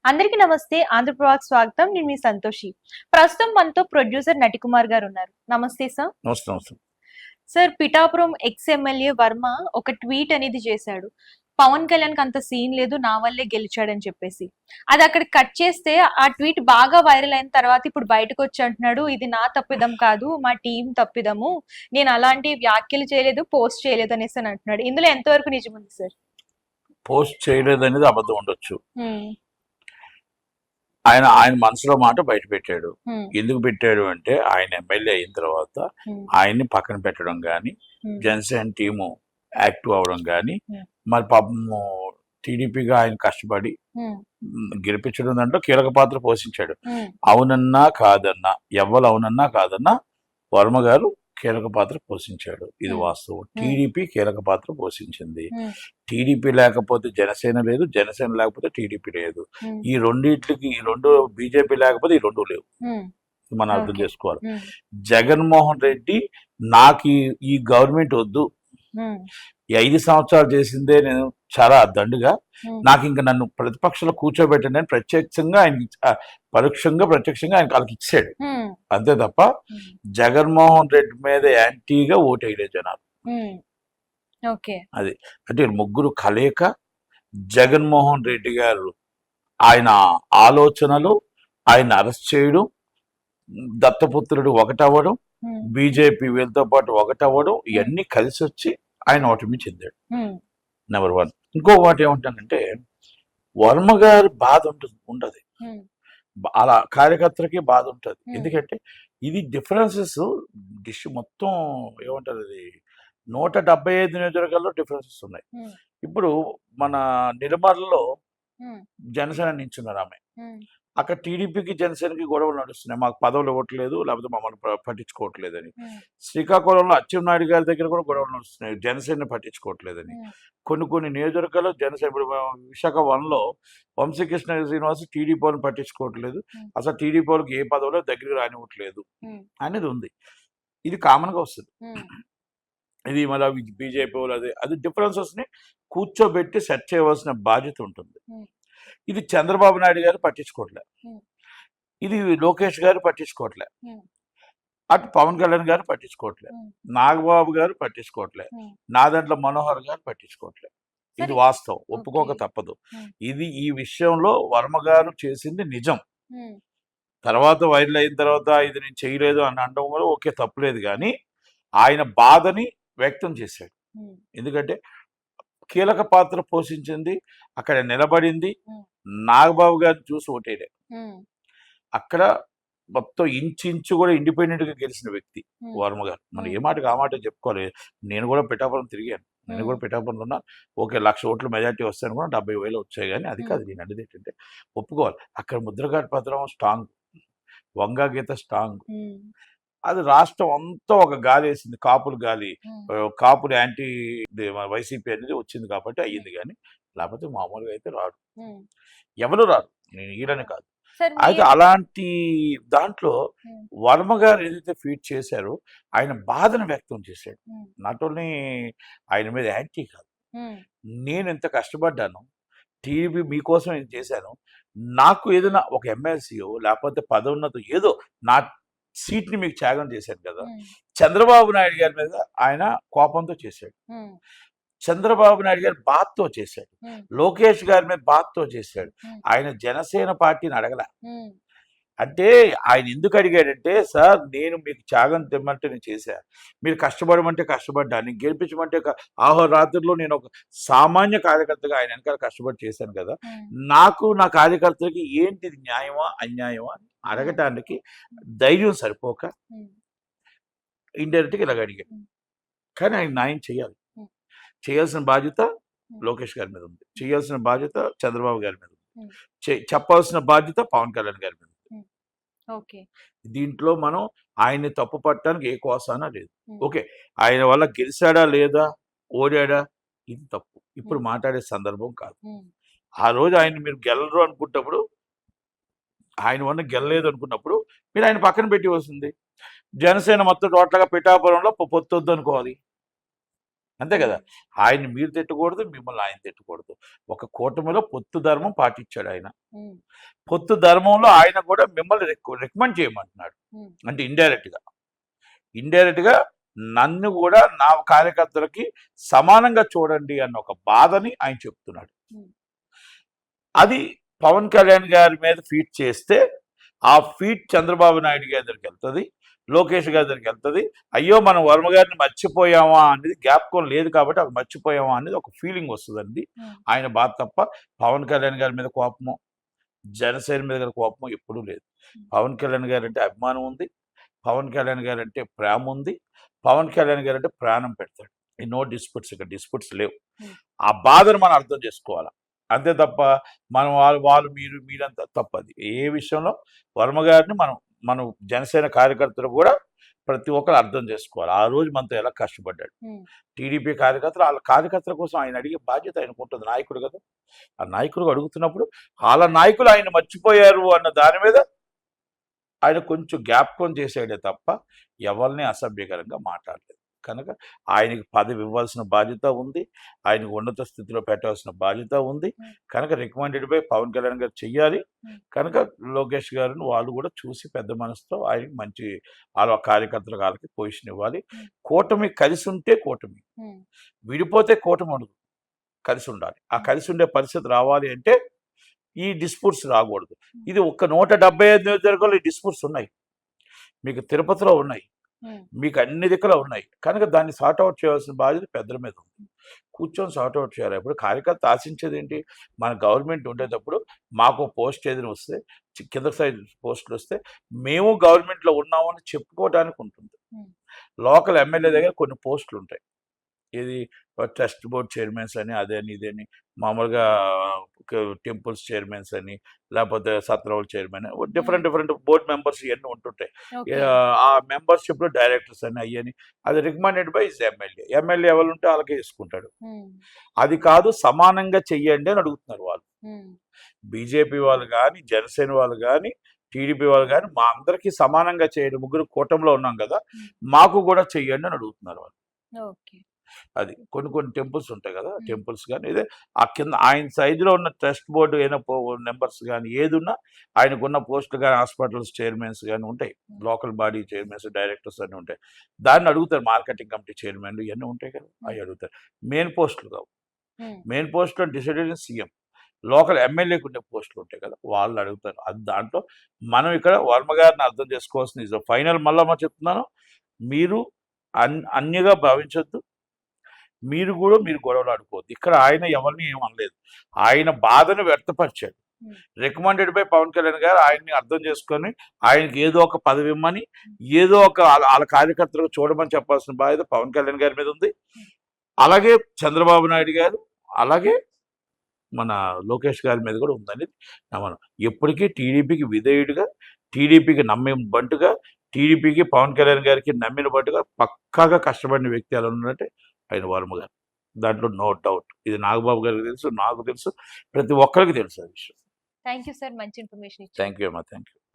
అందరికీ నమస్తే. ఆంధ్రప్రభకి స్వాగతం. నేను మీ సంతోషి. ప్రస్తుతం మనతో ప్రొడ్యూసర్ నటికుమార్ గారు ఉన్నారు. నమస్తే సార్. నమస్తే నమస్తే. Sir, Pithapuram ex MLA Varma ఒక ట్వీట్ అనేది చేశాడు. పవన్ కళ్యాణ్‌కి అంత సీన్ లేదు, నా వల్లే గెలిచాడని చెప్పేసి. అది అక్కడ కట్ చేస్తే ఆ ట్వీట్ బాగా వైరల్ అయిన తర్వాత ఇప్పుడు బయటకొచ్చి అంటున్నాడు, ఇది నా తప్పిదం కాదు, మా టీం తప్పిదము. నేను అలాంటి వ్యాఖ్యలు చేయలేదు, పోస్ట్ చేయలేదు అనేసి అని అంటున్నాడు. ఇందులో ఎంతవరకు నిజముంది సార్? పోస్ట్ చేయలేదనేది అబద్ధం ఉండొచ్చు. హ్మ్. ఆయన ఆయన మనసులో మాట బయట పెట్టాడు. హ్మ్. ఎందుకు పెట్టాడు అంటే ఆయన ఎమ్మెల్యే అయిన తర్వాత హ్మ్. ఆయన్ని పక్కన పెట్టడం కానీ, హ్మ్. జనసేన టీము యాక్టివ్ అవ్వడం కానీ, హ్మ్. మరి పాపము టీడీపీగా ఆయన కష్టపడి హ్మ్. గెలిపించడం దాంట్లో కీలక పాత్ర పోషించాడు. హ్మ్. అవునన్నా కాదన్నా, ఎవ్వరు అవునన్నా కాదన్నా వర్మ గారు కీలక పాత్ర పోషించాడు. ఇది హ్మ్. వాస్తవం. హ్మ్. టీడీపీ కీలక పాత్ర పోషించింది. హ్మ్. టీడీపీ లేకపోతే జనసేన లేదు, జనసేన లేకపోతే టీడీపీ లేదు. హ్మ్. ఈ రెండిట్లకి ఈ రెండు బీజేపీ లేకపోతే ఈ రెండు లేవు. హ్మ్. మనం అర్థం ఓకే. చేసుకోవాలి. హ్మ్. జగన్మోహన్ రెడ్డి నాకు ఈ గవర్నమెంట్ వద్దు, హ్మ్. ఈ 5 సంవత్సరాలు చేసిందే నేను చాలా దండుగా, హ్మ్. నాకు ఇంక నన్ను ప్రతిపక్షంలో కూర్చోబెట్టండి అని ప్రత్యక్షంగా ఆయన పరోక్షంగా ప్రత్యక్షంగా ఆయన వాళ్ళకి ఇచ్చాడు. హ్మ్. అంతే తప్ప హ్మ్. జగన్మోహన్ రెడ్డి మీద యాంటీగా ఓటేయలేదు జనాలు. హ్మ్. ఓకే. అది అంటే వీళ్ళు ముగ్గురు కలయిక. జగన్మోహన్ రెడ్డి గారు ఆయన ఆలోచనలు, ఆయన అరెస్ట్ చేయడం, దత్తపుత్రుడు ఒకటవ్వడం, హ్మ్. బీజేపీ వీళ్ళతో పాటు ఒకటవ్వడం, హ్మ్. ఇవన్నీ కలిసి వచ్చి ఆయన ఓటమి చెందాడు. హ్మ్. నెంబర్ 1. ఇంకో మాట ఏమంటానంటే వర్మ గారి బాధ ఉండదు. హ్మ్. అలా కార్యకర్తలకి బాధ ఉంటుంది. హ్మ్. ఎందుకంటే ఇది డిఫరెన్సెస్ డిష్ మొత్తం ఏమంటారు అది 175 నియోజకవర్గాల్లో డిఫరెన్సెస్ ఉన్నాయి. హ్మ్. ఇప్పుడు మన నిర్మల్లో హ్మ్. జనసేన నించున్నారు ఆమె. హ్మ్. అక్కడ టీడీపీకి జనసేనకి గొడవలు నడుస్తున్నాయి. మాకు పదవులు ఇవ్వట్లేదు, లేకపోతే మమ్మల్ని పట్టించుకోవట్లేదని. హ్మ్. శ్రీకాకుళంలో అచ్చెన్నాయుడు గారి దగ్గర కూడా గొడవలు నడుస్తున్నాయి, జనసేనని పట్టించుకోవట్లేదని. హ్మ్. కొన్ని నియోజకవర్గాల్లో జనసేన ఇప్పుడు విశాఖ 1లో వంశీకృష్ణ శ్రీనివాస్ టీడీపీ వాళ్ళని పట్టించుకోవట్లేదు. హ్మ్. అసలు టీడీపీ వాళ్ళకి ఏ పదవులో దగ్గరికి రానివ్వట్లేదు హ్మ్. అనేది ఉంది. ఇది కామన్‌గా వస్తది. హ్మ్. ఇది మళ్ళా బీజేపీ వాళ్ళు అది డిఫరెన్సెస్‌ని కూర్చోబెట్టి సెట్ చేయవలసిన బాధ్యత ఉంటుంది. హ్మ్. ఇది చంద్రబాబు నాయుడు గారు పట్టించుకోవట్లే. హ్మ్. ఇది లోకేష్ గారు పట్టించుకోవట్లే. హ్మ్. అటు పవన్ కళ్యాణ్ గారు పట్టించుకోవట్లే. హ్మ్. నాగబాబు గారు పట్టించుకోవట్లే. హ్మ్. నాదెండ్ల మనోహర్ గారు పట్టించుకోవట్లే. ఇది సరే. వాస్తవం. ఓకే. ఒప్పుకోక తప్పదు. హ్మ్. ఈ విషయంలో వర్మ గారు చేసింది నిజం. హ్మ్. తర్వాత వైరల్ అయిన తర్వాత ఇది నేను చేయలేదు అని అనడం కూడా ఓకే, తప్పులేదు గానీ, ఆయన బాధని వ్యక్తం చేశాడు. హ్మ్. ఎందుకంటే కీలక పాత్ర పోషించింది, అక్కడ నిలబడింది, హ్మ్. నాగబాబు గారిని చూసి ఓటేయలే. హ్మ్. అక్కడ మొత్తం ఇంచించు కూడా ఇండిపెండెంట్‌గా గెలిచిన వ్యక్తి హ్మ్. వర్మ గారు. మనం హ్మ్. ఏ మాటకి ఆ మాటే చెప్పుకోవాలి. నేను కూడా పిఠాపురం తిరిగాను. నేను హ్మ్. కూడా పిఠాపురంలో ఉన్నా. ఓకే, 1,00,000 ఓట్లు మెజారిటీ వస్తాయనుకున్నా, 70,000 వచ్చాయి గానీ అది కాదు హ్మ్. నేను అనేదేంటంటే ఒప్పుకోవాలి. అక్కడ ముద్రగడ పత్రం స్ట్రాంగ్. వంగా గీత స్ట్రాంగ్. హ్మ్. అది రాష్ట్రం అంతా ఒక గాలేసింది. కాపులు గాలి. హ్మ్. కాపులు యాంటీ వైసీపీ అనేది వచ్చింది కాబట్టి హ్మ్. అయ్యింది గానీ, లేకపోతే మామూలుగా అయితే రాడు. హ్మ్. ఎవరు రారు. నేను ఈడని కాదు. సార్ అయితే మీరు అలాంటి దాంట్లో హ్మ్. వర్మ గారు ఏదైతే ఫీట్ చేశారో ఆయన బాధను వ్యక్తం చేశాడు. హ్మ్. నాట్ ఓన్లీ ఆయన మీద యాంటీ కాదు. హ్మ్. నేను ఎంత కష్టపడ్డాను, టీవీ మీకోసం నేను చేశాను. నాకు ఏదైనా ఒక ఎమ్మెల్సీయో లేకపోతే పదోన్నతో ఏదో నా సీట్‌ని మీకు త్యాగం చేశాను కదా! హ్మ్. చంద్రబాబు నాయుడు గారి మీద ఆయన కోపంతో చేశాడు. హ్మ్. చంద్రబాబు నాయుడు గారు బాధతో చేశాడు. హ్మ్. లోకేష్ గారి మీద బాధతో చేశాడు. హ్మ్. ఆయన జనసేన పార్టీని అడగల. హ్మ్. అంటే ఆయన ఎందుకు అడిగాడంటే, సార్ నేను మీకు త్యాగం తెమ్మంటే నేను చేశా. మీరు కష్టపడమంటే కష్టపడ్డా. నేను గెలిపించమంటే అహోరాత్రుల్లో నేను ఒక సామాన్య కార్యకర్తగా ఆయన వెనకాల కష్టపడి చేశాను కదా! హ్మ్. నాకు నా కార్యకర్తలకి ఏంటిది న్యాయమా? అన్యాయమా? అని హ్మ్. అడగటానికి ధైర్యం సరిపోక హ్మ్. ఇండైరెక్ట్‌గా ఇలాగ అడిగాడు. హ్మ్. కానీ ఆయన న్యాయం చేయాలి. హ్మ్. చేయాల్సిన బాధ్యత హ్మ్. లోకేష్ గారి మీద ఉంది. హ్మ్. చేయాల్సిన బాధ్యత చంద్రబాబు గారి మీద ఉంది. హ్మ్. చెప్పాల్సిన బాధ్యత పవన్ కళ్యాణ్ గారి మీద ఉంది. హ్మ్. ఓకే. దీంట్లో మనం ఆయన్ని తప్పు పట్టడానికి ఏ కోసానా లేదు. హ్మ్. ఓకే, ఆయన వల్ల గెలిచాడా లేదా? ఓడాడా? ఇది తప్పు. ఇప్పుడు హ్మ్. మాట్లాడే సందర్భం కాదు. హ్మ్. ఆ రోజు ఆయన్ని మీరు గెలరు అనుకున్నప్పుడు, ఆయన వల్ల గెలలేదు అనుకున్నప్పుడు మీరు ఆయన పక్కన పెట్టివలసింది. జనసేన మొత్తం టోటల్‌గా పిఠాపురంలో పొత్తొద్దనుకోవాలి. అంతే కదా. ఆయన్ని మీరు తిట్టకూడదు, మిమ్మల్ని ఆయన తిట్టకూడదు. ఒక కూటమిలో పొత్తు ధర్మం పాటించాడు ఆయన. ఉమ్, పొత్తు ధర్మంలో ఆయన కూడా మిమ్మల్ని రికమెండ్ చేయమంటున్నాడు. ఉమ్, అంటే ఇండైరెక్ట్గా నన్ను కూడా నా కార్యకర్తలకి సమానంగా చూడండి అన్న ఒక బాధని ఆయన చెప్తున్నాడు. ఉమ్, అది పవన్ కళ్యాణ్ గారి మీద ఫీట్ చేస్తే ఆ ఫీట్ చంద్రబాబు నాయుడు గారి దగ్గరికి వెళ్తుంది, లోకేష్ గారి దగ్గరికి వెళ్తుంది. అయ్యో మనం వర్మ గారిని మర్చిపోయామా అనేది జ్ఞాపకం లేదు కాబట్టి అది మర్చిపోయామా అనేది ఒక ఫీలింగ్ వస్తుందండి. ఉమ్, ఆయన బాధ తప్ప పవన్ కళ్యాణ్ గారి మీద కోపము, జనసేన మీద గారి కోపము ఎప్పుడూ లేదు. పవన్ కళ్యాణ్ గారు అంటే అభిమానం ఉంది, పవన్ కళ్యాణ్ గారు అంటే ప్రేమ ఉంది, పవన్ కళ్యాణ్ గారు అంటే ప్రాణం పెడతాడు. ఈ నో డిస్ప్యూట్స్, ఇక్కడ డిస్ప్యూట్స్ లేవు. ఆ బాధను మనం అర్థం చేసుకోవాలి. అంతే తప్ప మనం వాళ్ళు మీరంతా తప్పది. ఏ విషయంలో వర్మ గారిని మనం జనసేన కార్యకర్తలు కూడా ప్రతి ఒక్కరు అర్థం చేసుకోవాలి. ఆ రోజు మనతో ఎలా కష్టపడ్డాడు. ఉమ్, టీడీపీ కార్యకర్తలు వాళ్ళ కార్యకర్తల కోసం ఆయన అడిగే బాధ్యత ఆయనకు ఉంటుంది. నాయకుడు కదా. ఆ నాయకుడు అడుగుతున్నప్పుడు వాళ్ళ నాయకులు ఆయన మర్చిపోయారు అన్న దాని మీద ఆయన కొంచెం జ్ఞాపకం చేసాడే తప్ప ఎవరిని అసభ్యకరంగా మాట్లాడలేదు. కనుక ఆయనకి పదవి ఇవ్వాల్సిన బాధ్యత ఉంది, ఆయనకు ఉన్నత స్థితిలో పెట్టాల్సిన బాధ్యత ఉంది. కనుక రికమెండెడ్ బై పవన్ కళ్యాణ్ గారు చెయ్యాలి. కనుక లోకేష్ గారిని వాళ్ళు కూడా చూసి పెద్ద మనసుతో ఆయనకి మంచి వాళ్ళ కార్యకర్తల వాళ్ళకి పొజిషన్ ఇవ్వాలి. కూటమి కలిసి ఉంటే కూటమి, ఉమ్, విడిపోతే కూటమి ఉండదు. కలిసి ఉండాలి. ఆ కలిసి ఉండే పరిస్థితి రావాలి అంటే ఈ డిస్ప్యూట్స్ రాకూడదు. ఇది ఒక్క 175 నియోజకవర్గాల్లో ఈ డిస్ప్యూట్స్ ఉన్నాయి. మీకు తిరుపతిలో ఉన్నాయి, ఉమ్, మీకు అన్ని దిక్కులో ఉన్నాయి. కనుక దాన్ని సార్ట్అవుట్ చేయాల్సిన బాధ్యత పెద్దల మీద ఉంది. కూర్చొని సార్ట్అవుట్ చేయాలి. ఇప్పుడు కార్యకర్త ఆశించేది ఏంటి? మన గవర్నమెంట్ ఉండేటప్పుడు మాకు పోస్ట్ ఏదైనా వస్తే, కింద సైడ్ పోస్టులు వస్తే మేము గవర్నమెంట్లో ఉన్నామని చెప్పుకోవడానికి ఉంటుంది. ఉమ్, లోకల్ ఎమ్మెల్యే దగ్గర కొన్ని పోస్టులు ఉంటాయి. ఇది ట్రస్ట్ బోర్డ్ చైర్మన్స్ అని, అదని ఇదని, మామూలుగా టెంపుల్స్ చైర్మన్స్ అని, లేకపోతే సత్రవాళ్ళ చైర్మన్, డిఫరెంట్ బోర్డ్ మెంబర్స్ ఇవన్నీ ఉంటుంటాయి. ఓకే. ఆ మెంబర్షిప్లో డైరెక్టర్స్ అని అయ్యని, అది రికమెండెడ్ బై ఎమ్మెల్యే ఎవరు ఉంటే వాళ్ళకే తీసుకుంటాడు. ఉమ్, అది కాదు, సమానంగా చెయ్యండి అని అడుగుతున్నారు వాళ్ళు. ఉమ్, బీజేపీ వాళ్ళు కానీ, జనసేన వాళ్ళు కానీ, టీడీపీ వాళ్ళు కానీ, మా అందరికీ సమానంగా చేయండి, ముగ్గురు కూటమిలో ఉన్నాం కదా, మాకు కూడా చెయ్యండి అని అడుగుతున్నారు వాళ్ళు. ఓకే. అది కొన్ని టెంపుల్స్ ఉంటాయి కదా, టెంపుల్స్ కానీ ఇదే ఆ కింద ఆయన సైజులో ఉన్న ట్రస్ట్ బోర్డు అయిన నెంబర్స్ కానీ ఏది ఉన్నా ఆయనకున్న పోస్టులు కానీ, హాస్పిటల్స్ చైర్మన్స్ కానీ ఉంటాయి, లోకల్ బాడీ చైర్మన్స్, డైరెక్టర్స్ అన్నీ ఉంటాయి. దాన్ని అడుగుతారు. మార్కెటింగ్ కమిటీ చైర్మన్లు ఇవన్నీ ఉంటాయి కదా, అవి అడుగుతారు. మెయిన్ పోస్టులు కావు. ఉమ్, మెయిన్ పోస్టులు డిసైడెడ్ సీఎం, లోకల్ ఎమ్మెల్యేకి ఉండే పోస్టులు ఉంటాయి కదా, వాళ్ళు అడుగుతారు. అది దాంట్లో మనం ఇక్కడ వర్మ గారిని అర్థం చేసుకోవాల్సిన ఫైనల్ మళ్ళా చెప్తున్నాను, మీరు అన్యగా భావించొద్దు, మీరు గొడవలు ఆడుకోవద్దు. ఇక్కడ ఆయన ఎవరిని ఏం అనలేదు, ఆయన బాధను వ్యక్తపరిచాడు. రికమెండెడ్ బై పవన్ కళ్యాణ్ గారు ఆయన్ని అర్థం చేసుకొని ఆయనకి ఏదో ఒక పదవి ఇమ్మని, ఏదో ఒక వాళ్ళ కార్యకర్తలకు చూడమని చెప్పాల్సిన బాధ్యత పవన్ కళ్యాణ్ గారి మీద ఉంది. అలాగే చంద్రబాబు నాయుడు గారు, అలాగే మన లోకేష్ గారి మీద కూడా ఉందని మనం ఎప్పటికీ టీడీపీకి విధేయుడిగా, టీడీపీకి నమ్మే బంటుగా, టీడీపీకి పవన్ కళ్యాణ్ గారికి నమ్మిన బంటుగా పక్కాగా కష్టపడిన వ్యక్తి ఎలా ఉన్నారంటే ఆయన వర్మ గారు. దాంట్లో నో డౌట్. ఇది నాగబాబు గారికి తెలుసు, నాకు తెలుసు, ప్రతి ఒక్కరికి తెలుసు ఆ విషయం. థ్యాంక్ యూ సార్, మంచి ఇన్ఫర్మేషన్ ఇచ్చారు. థ్యాంక్ యూ అమ్మా, థ్యాంక్ యూ.